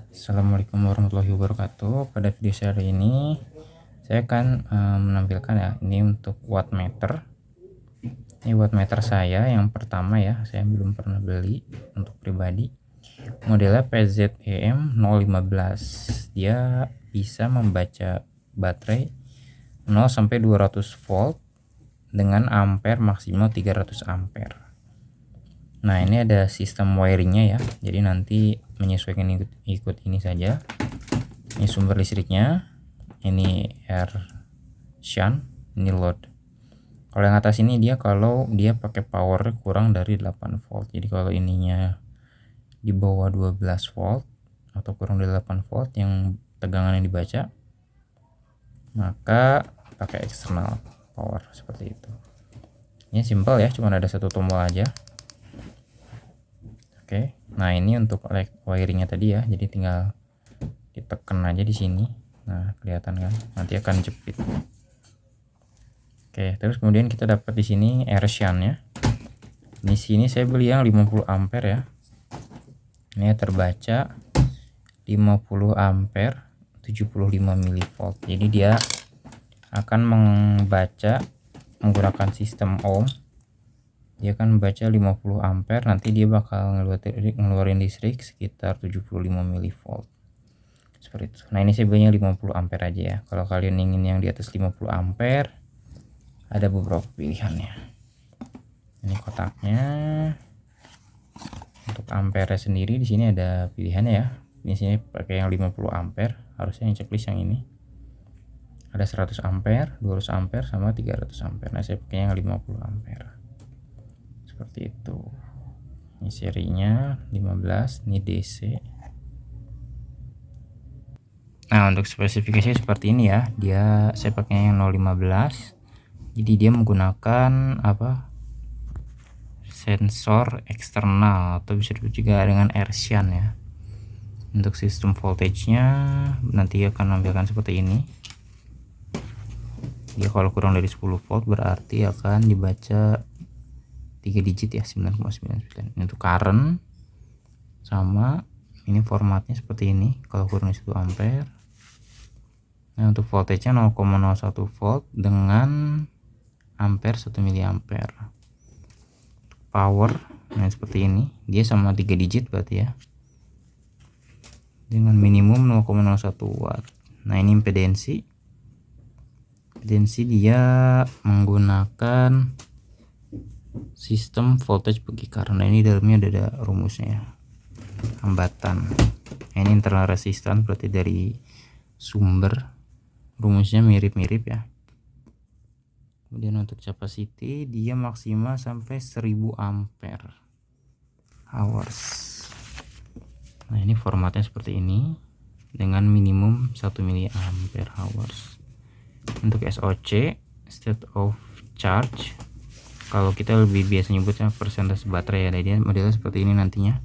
Assalamualaikum warahmatullahi wabarakatuh. Pada video saya hari ini saya akan menampilkan ya, ini untuk wattmeter. Ini wattmeter saya yang pertama ya, saya belum pernah beli untuk pribadi. Modelnya PZEM 015. Dia bisa membaca baterai 0 sampai 200 volt dengan ampere maksimal 300 ampere. Nah, ini ada sistem wiringnya ya, jadi nanti menyesuaikan ikut ini saja. Ini sumber listriknya, ini air shunt, ini load. Kalau yang atas ini dia kalau dia pakai power kurang dari 8 volt. Jadi kalau ininya di bawah 12 volt atau kurang dari 8 volt yang tegangan yang dibaca, maka pakai eksternal power seperti itu. Ini simple ya, cuma ada satu tombol aja. Oke, nah ini untuk wiringnya tadi ya, jadi tinggal ditekan aja di sini. Nah, kelihatan kan, nanti akan jepit. Oke, terus kemudian kita dapat di sini air shunt ya. Di sini saya beli yang 50 ampere ya. Ini terbaca 50 ampere 75 milivolt. Jadi dia akan membaca menggunakan sistem ohm. Dia akan membaca 50 ampere, nanti dia bakal ngeluarin listrik sekitar 75 milivolt. Seperti itu. Nah, ini saya belinya 50 ampere aja ya. Kalau kalian ingin yang di atas 50 ampere, ada beberapa pilihannya. Ini kotaknya. Untuk ampere sendiri di sini ada pilihannya ya. Di sini pakai yang 50 ampere, harusnya yang checklist yang ini. Ada 100 ampere, 200 ampere sama 300 ampere. Nah, saya pakai yang 50 ampere. Seperti itu. Ini serinya 15, ini DC. Nah, untuk spesifikasi seperti ini ya. Saya pakai yang 015. Jadi dia menggunakan sensor eksternal atau bisa disebut juga dengan air shunt ya. Untuk sistem voltage-nya nanti akan menampilkan seperti ini. Dia kalau kurang dari 10 volt berarti akan dibaca 3 digit ya, 9,99. Ini untuk current sama ini formatnya seperti ini kalau kurang dari 1 ampere. Nah, untuk voltage-nya 0,01 volt dengan ampere 1 miliampere. Power nah seperti ini, dia sama 3 digit berarti ya, dengan minimum 0,01 watt. Nah, ini impedensi dia menggunakan sistem voltage bagi karena ini dalamnya ada rumusnya ya, hambatan. Ini internal resistance berarti dari sumber rumusnya mirip-mirip ya. Kemudian untuk capacity dia maksimal sampai 1000 ampere hours. Nah, ini formatnya seperti ini dengan minimum 1 miliampere hours. Untuk SOC, state of charge, kalau kita lebih biasa nyebutnya persentase baterai ya, dia modelnya seperti ini nantinya.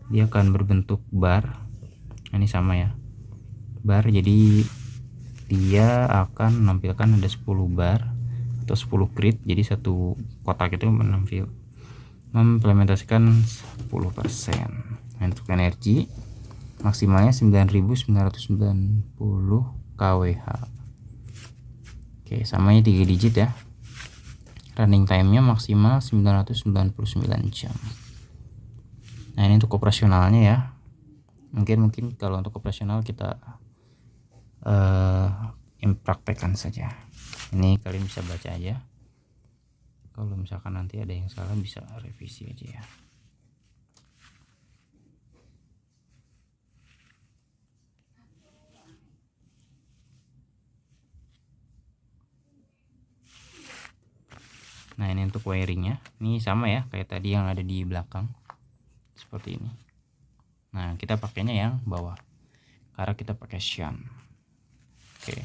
Dia akan berbentuk bar. Ini sama ya, bar. Jadi dia akan menampilkan ada 10 bar atau 10 grid. Jadi satu kotak itu mengimplementasikan 10%. Nah, untuk energi maksimalnya 9990 kWh. Oke, samanya 3 digit ya. Running time-nya maksimal 999 jam. Nah, ini untuk operasionalnya ya. Mungkin kalau untuk operasional kita praktekkan saja. Ini kalian bisa baca aja. Kalau misalkan nanti ada yang salah bisa revisi aja ya. Nah, ini untuk wiringnya, ini sama ya kayak tadi yang ada di belakang seperti ini. Nah, kita pakainya yang bawah karena kita pakai shunt. Oke,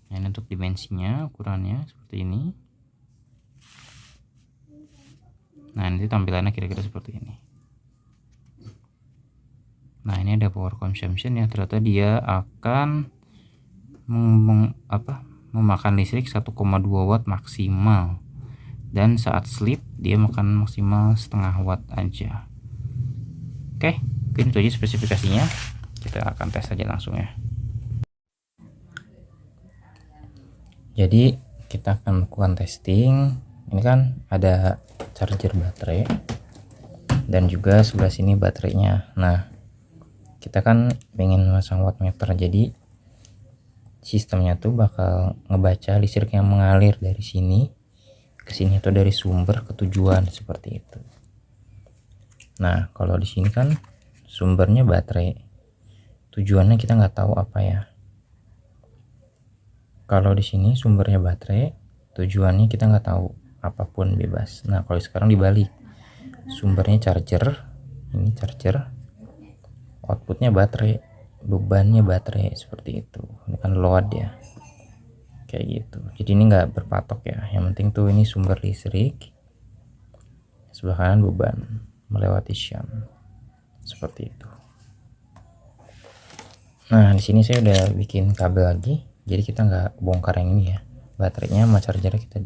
nah, ini untuk dimensinya, ukurannya seperti ini. Nah, nanti tampilannya kira-kira seperti ini. Nah, ini ada power consumption ya, ternyata dia akan memakan listrik 1,2 watt maksimal, dan saat sleep dia makan maksimal setengah watt aja. Oke, Mungkin itu aja spesifikasinya, kita akan tes saja langsung ya. Jadi kita akan melakukan testing. Ini kan ada charger baterai dan juga sebelah sini baterainya. Nah, kita kan pengen masang wattmeter, jadi sistemnya tuh bakal ngebaca listrik yang mengalir dari sini ke sini atau dari sumber ke tujuan seperti itu. Nah, kalau di sini kan sumbernya baterai, tujuannya kita nggak tahu apa ya. Kalau di sini sumbernya baterai, tujuannya kita nggak tahu, apapun bebas. Nah, kalau sekarang dibalik, sumbernya charger, ini charger, outputnya baterai, bebannya baterai, seperti itu. Ini kan load ya, kayak gitu. Jadi ini nggak berpatok ya, yang penting tuh ini sumber listrik, sebelah kanan beban melewati shunt, seperti itu. Nah, di sini saya udah bikin kabel lagi, jadi kita nggak bongkar yang ini ya, baterainya sama chargernya kita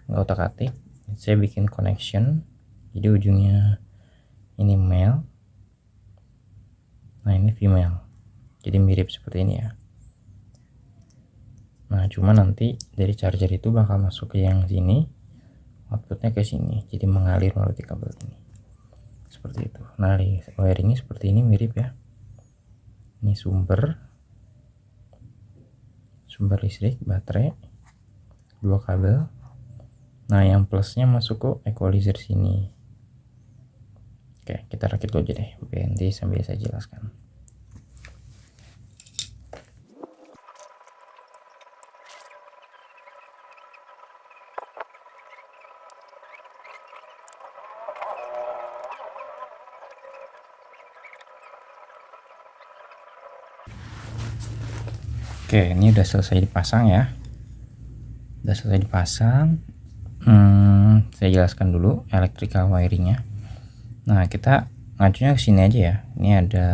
nggak otak-atik. Saya bikin connection, jadi ujungnya ini male, nah ini female, jadi mirip seperti ini ya. Nah, cuma nanti dari charger itu bakal masuk ke yang sini, outputnya ke sini, jadi mengalir melalui kabel ini, seperti itu. Nah, wiringnya seperti ini, mirip ya. Ini sumber listrik, baterai, dua kabel. Nah, yang plusnya masuk ke equalizer sini. Oke, kita rakit dulu aja deh, nanti sambil saya jelaskan. Oke, ini udah selesai dipasang ya. Udah selesai dipasang. Saya jelaskan dulu electrical wiringnya. Nah, kita ngacunya ke sini aja ya. Ini ada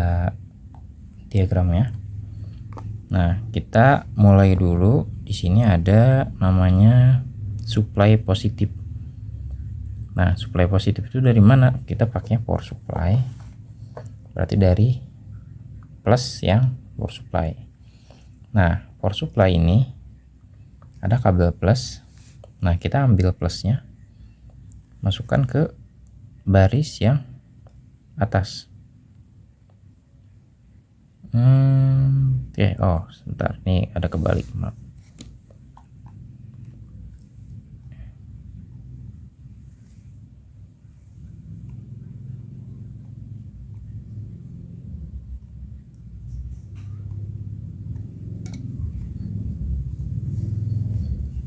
diagramnya. Nah, kita mulai dulu. Di sini ada namanya supply positif. Nah, supply positif itu dari mana? Kita pakai power supply. Berarti dari plus yang power supply. Nah, power supply ini ada kabel plus. Nah, kita ambil plusnya, masukkan ke baris yang atas. Oke, oh sebentar, nih ada kebalik, maaf.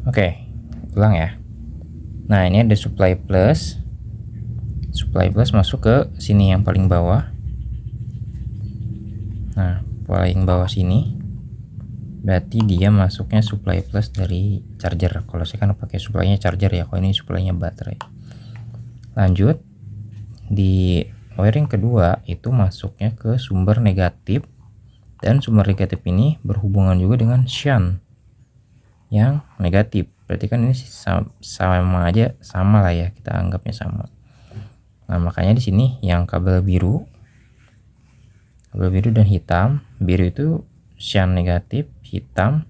Oke, ulang ya. Nah, ini ada supply plus masuk ke sini yang paling bawah. Nah, paling bawah sini berarti dia masuknya supply plus dari charger. Kalau saya kan pakai supply-nya charger ya, kalau ini supply-nya baterai. Lanjut, di wiring kedua itu masuknya ke sumber negatif, dan sumber negatif ini berhubungan juga dengan shunt yang negatif. Berarti kan ini sama aja, sama lah ya, kita anggapnya sama. Nah, makanya di sini yang kabel biru dan hitam. Biru itu shunt negatif, hitam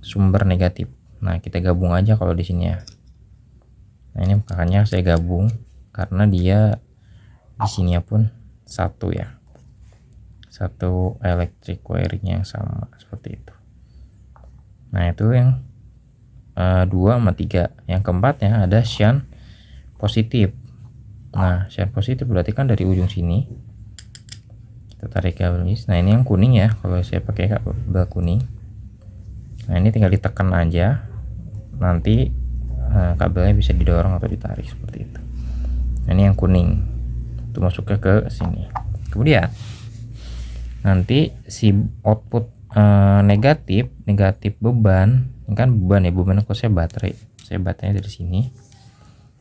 sumber negatif. Nah, kita gabung aja kalau di sini ya. Nah, ini makanya saya gabung karena dia di sini pun satu ya, satu electric wiring yang sama, seperti itu. Nah, itu yang 2 sama 3. Yang keempatnya ada shunt positif. Nah, shunt positif berarti kan dari ujung sini kita tarik kabel ini. Nah, ini yang kuning ya, kalau saya pakai kabel kuning. Nah, ini tinggal ditekan aja, nanti kabelnya bisa didorong atau ditarik seperti itu. Nah, ini yang kuning itu masuknya ke sini. Kemudian nanti si output negatif beban, ini kan beban ya, beban aku saya baterainya dari sini.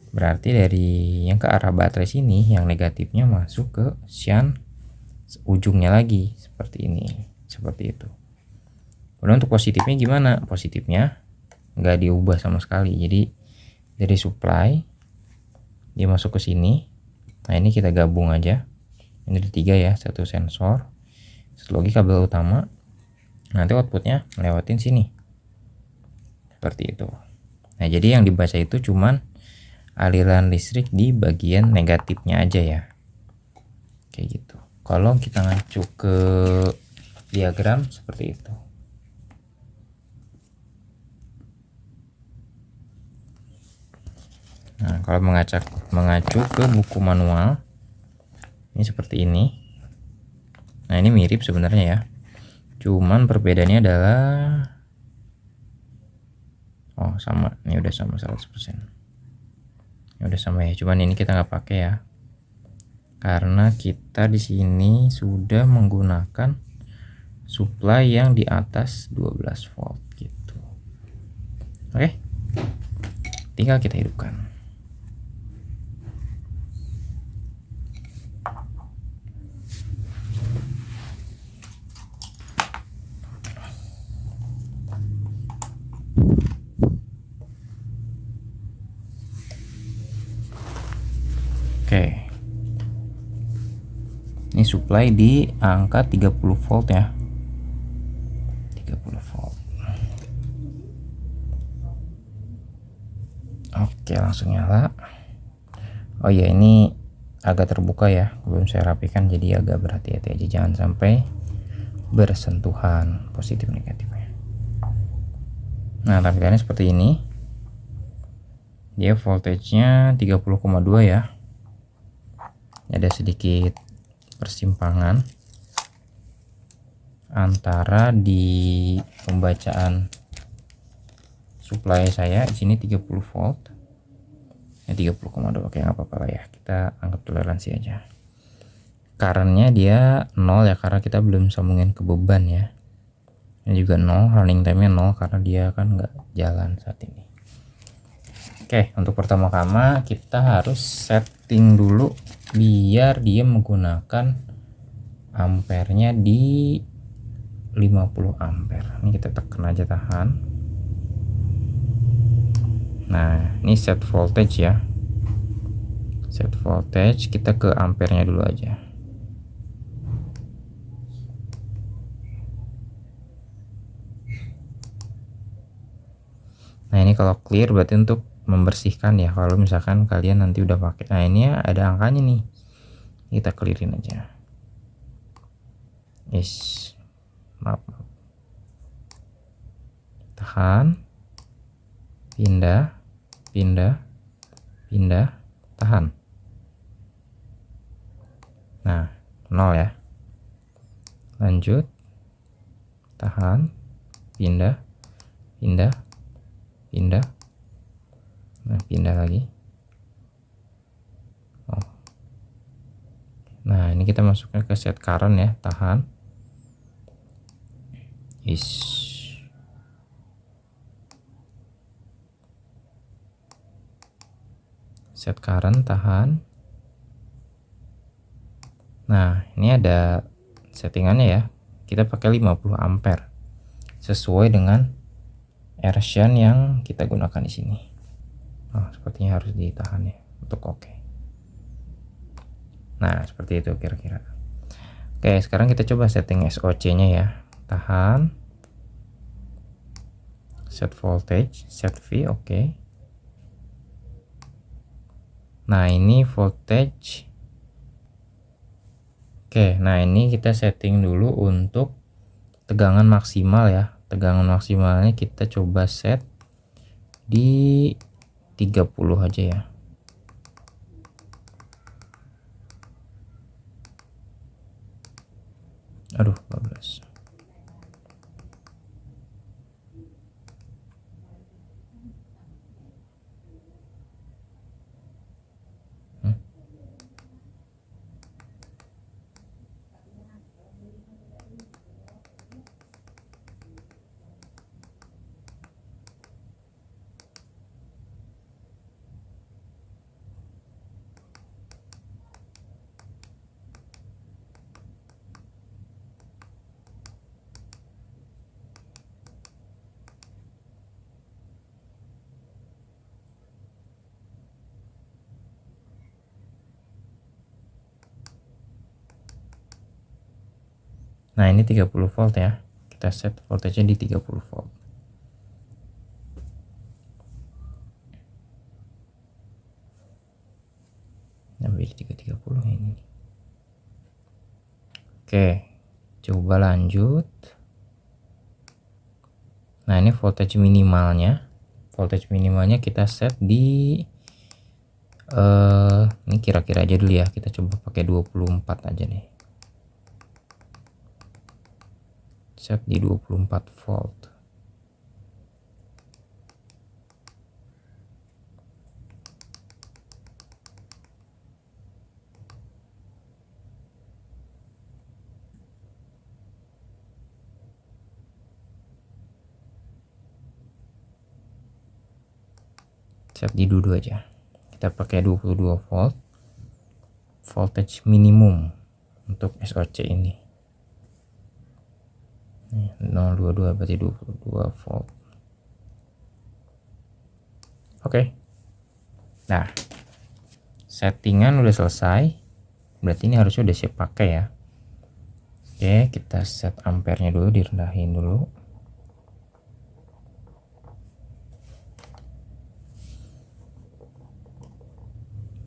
Berarti dari yang ke arah baterai sini, yang negatifnya masuk ke shunt ujungnya lagi, seperti ini, seperti itu. Kemudian untuk positifnya gimana? Positifnya nggak diubah sama sekali, jadi dari supply dia masuk ke sini. Nah, ini kita gabung aja, Ini ada 3 ya, satu sensor, satu lagi kabel utama. Nanti outputnya melewatin sini seperti itu. Nah, jadi yang dibaca itu cuman aliran listrik di bagian negatifnya aja ya, kayak gitu. Kalau kita ngacu ke diagram seperti itu. Nah, kalau mengacu ke buku manual ini seperti ini. Nah, ini mirip sebenarnya ya, cuman perbedaannya adalah sama, ini udah sama 100%. Ini udah sama ya, cuman ini kita nggak pakai ya, karena kita di sini sudah menggunakan supply yang di atas 12 volt gitu. Oke, tinggal kita hidupkan. Oke, ini supply di angka 30 volt ya, 30 volt. Oke, langsung nyala. Oh ya, ini agak terbuka ya, belum saya rapikan, jadi agak berhati-hati aja, jangan sampai bersentuhan positif negatifnya. Nah, tampilannya seperti ini. Dia voltage-nya 30,2 ya. Ada sedikit persimpangan antara di pembacaan supply saya di sini 30 volt. Ya 30,2, oke, nggak apa-apa lah ya, kita anggap toleransi aja. Currentnya dia 0 ya, karena kita belum sambungin ke beban ya. Ini juga 0, running time-nya 0 karena dia kan nggak jalan saat ini. Oke, untuk pertama-tama kita harus setting dulu biar dia menggunakan ampernya di 50 ampere. Ini kita tekan aja, tahan. Nah, ini set voltage ya. Set voltage, kita ke ampernya dulu aja. Nah, ini kalau clear berarti untuk membersihkan ya, kalau misalkan kalian nanti udah pakai. Nah, ini ada angkanya nih, kita clearin aja. Maaf. Tahan, pindah, tahan. Nah, 0 ya. Lanjut, tahan, pindah. Nah, pindah lagi. Nah, ini kita masukkan ke set current ya, tahan. Set current, tahan. Nah, ini ada settingannya ya. Kita pakai 50 ampere sesuai dengan RShan yang kita gunakan di sini. Sepertinya harus ditahan ya untuk oke. Nah, seperti itu kira-kira. Oke, sekarang kita coba setting SOC-nya ya. Tahan. Set voltage, set V, oke. Nah, ini voltage. Oke, nah ini kita setting dulu untuk tegangan maksimal ya. Tegangan maksimalnya kita coba set di 30 aja ya. Aduh, 12. Nah, ini 30 volt ya. Kita set voltage-nya di 30 volt. Sampai di 330 ini. Oke, coba lanjut. Nah, ini voltage minimalnya. Voltage minimalnya kita set di ini kira-kira aja dulu ya. Kita coba pakai 24 aja nih. Set di 24 volt. Set di 22 aja. Kita pakai 22 volt. Voltage minimum untuk SOC ini. 022 berarti 22 volt. Oke. Nah, settingan udah selesai. Berarti ini harusnya udah siap pakai ya. Oke, kita set ampernya dulu, direndahin dulu.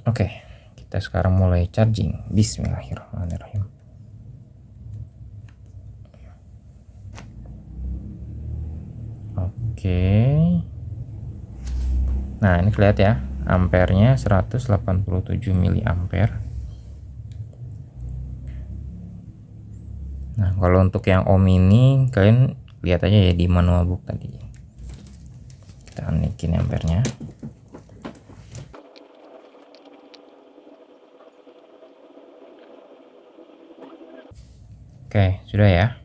Oke, kita sekarang mulai charging. Bismillahirrahmanirrahim. Oke. Nah, ini kelihatan ya, ampernya 187 miliampere. Nah, kalau untuk yang ohm ini kalian lihat aja ya di manual book tadi. Kita naikin ampernya. Oke, sudah ya.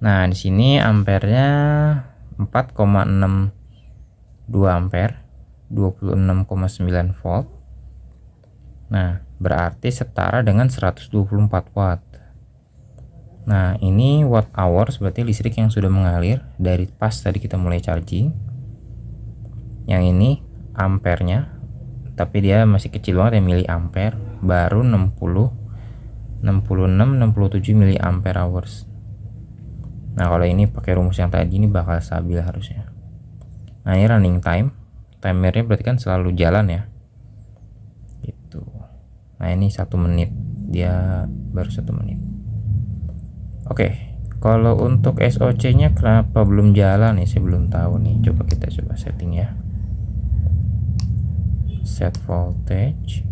Nah, di sini ampernya 4,62 ampere, 26,9 volt. Nah, berarti setara dengan 124 watt. Nah, ini watt hours berarti listrik yang sudah mengalir dari pas tadi kita mulai charging. Yang ini ampernya, tapi dia masih kecil banget ya, miliampere, baru 67 miliampere hours. Nah, kalau ini pakai rumus yang tadi ini bakal stabil harusnya. Nah, ini running time. Timernya berarti kan selalu jalan ya. Gitu. Nah, ini 1 menit. Dia baru 1 menit. Oke. Kalau untuk SOC-nya kenapa belum jalan nih? Saya belum tahu nih. Coba kita coba setting ya. Set voltage.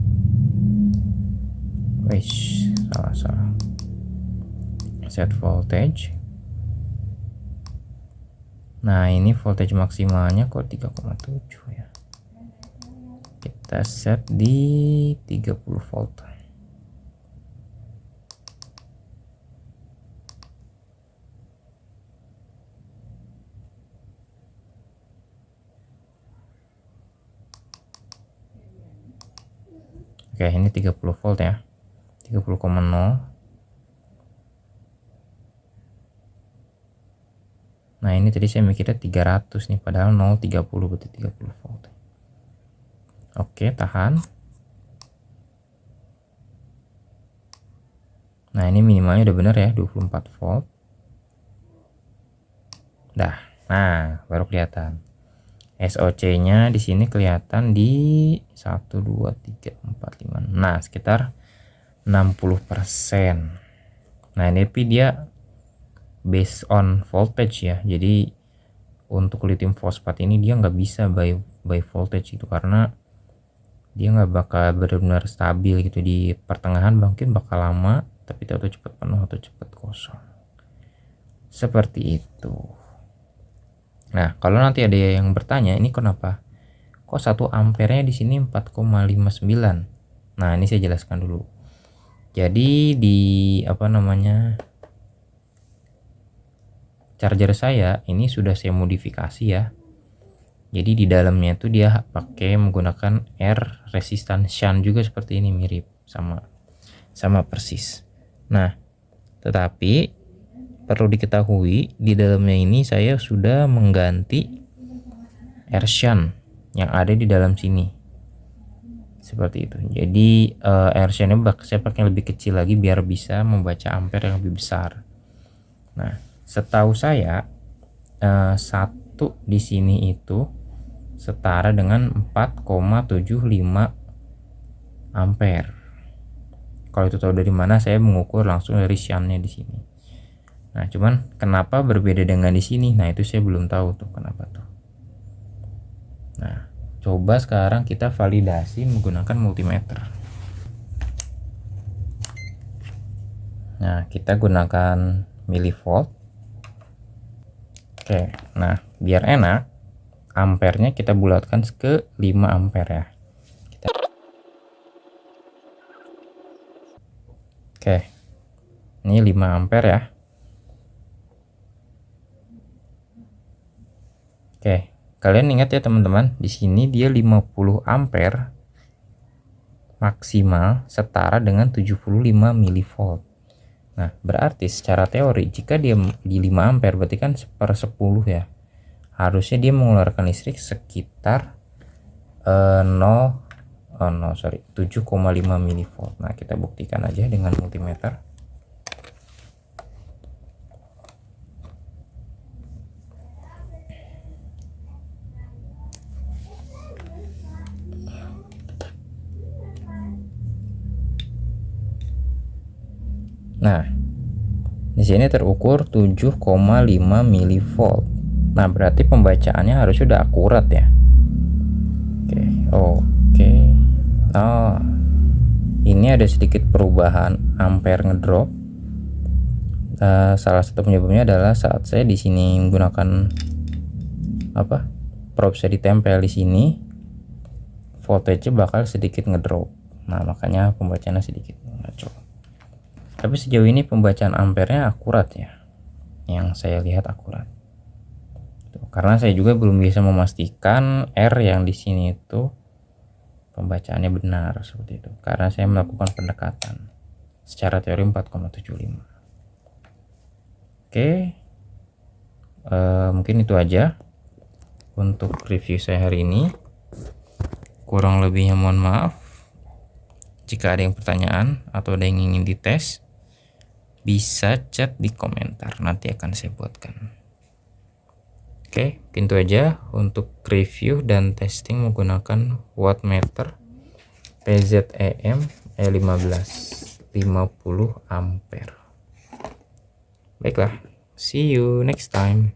Wish, salah. Set voltage. Nah, ini voltage maksimalnya kok 3,7 ya. Kita set di 30 volt. Oke, ini 30 volt ya. 30,0. Nah, ini tadi saya mikirnya 300 nih, padahal 0,30 berarti 30 volt. Oke, tahan. Nah, ini minimalnya udah bener ya, 24 volt. Dah. Nah, baru kelihatan. SOC-nya di sini kelihatan di 1 2 3 4 5. Nah, sekitar 60%. Nah, ini tapi dia based on voltage ya, jadi untuk lithium fosfat ini dia nggak bisa by voltage itu, karena dia nggak bakal benar-benar stabil gitu, di pertengahan mungkin bakal lama tapi tahu cepat penuh atau cepat kosong seperti itu. Nah, kalau nanti ada yang bertanya ini kenapa kok 1 ampernya di sini 4,59. Nah, ini saya jelaskan dulu. Jadi di charger saya ini sudah saya modifikasi ya. Jadi di dalamnya itu dia pakai menggunakan air resistant shunt juga seperti ini, mirip sama persis. Nah, tetapi perlu diketahui di dalamnya ini saya sudah mengganti air shunt yang ada di dalam sini. seperti itu. Jadi RC-nya saya pakai lebih kecil lagi biar bisa membaca ampere yang lebih besar. Nah, setahu saya satu di sini itu setara dengan 4,75 ampere. Kalau itu tahu dari mana, saya mengukur langsung dari shuntnya di sini. Nah, cuman kenapa berbeda dengan di sini? Nah, itu saya belum tahu tuh kenapa tuh. Nah, coba sekarang kita validasi menggunakan multimeter. Nah, kita gunakan milivolt. Oke, nah biar enak, ampernya kita bulatkan ke 5 ampere ya. Oke, ini 5 ampere ya. Oke, kalian ingat ya teman-teman, di sini dia 50 ampere maksimal setara dengan 75 milivolt. Nah, berarti secara teori jika dia di 5 ampere berarti kan per 10 ya. Harusnya dia mengeluarkan listrik sekitar 7,5 milivolt. Nah, kita buktikan aja dengan multimeter. Nah, di sini terukur 7,5 milivolt. Nah, berarti pembacaannya harus sudah akurat ya. Oke. Oh, ini ada sedikit perubahan ampere ngedrop. Salah satu penyebabnya adalah saat saya di sini menggunakan probe saya ditempel di sini, voltage bakal sedikit ngedrop. Nah, makanya pembacaannya sedikit ngaco. Tapi sejauh ini pembacaan ampernya akurat ya, yang saya lihat akurat. Karena saya juga belum bisa memastikan R yang di sini itu pembacaannya benar seperti itu, karena saya melakukan pendekatan secara teori 4,75. Oke, mungkin itu aja untuk review saya hari ini. Kurang lebihnya mohon maaf. Jika ada yang pertanyaan atau ada yang ingin dites, bisa chat di komentar, nanti akan saya buatkan. Oke, itu aja untuk review dan testing menggunakan wattmeter PZEM E15 50 ampere. Baiklah, see you next time.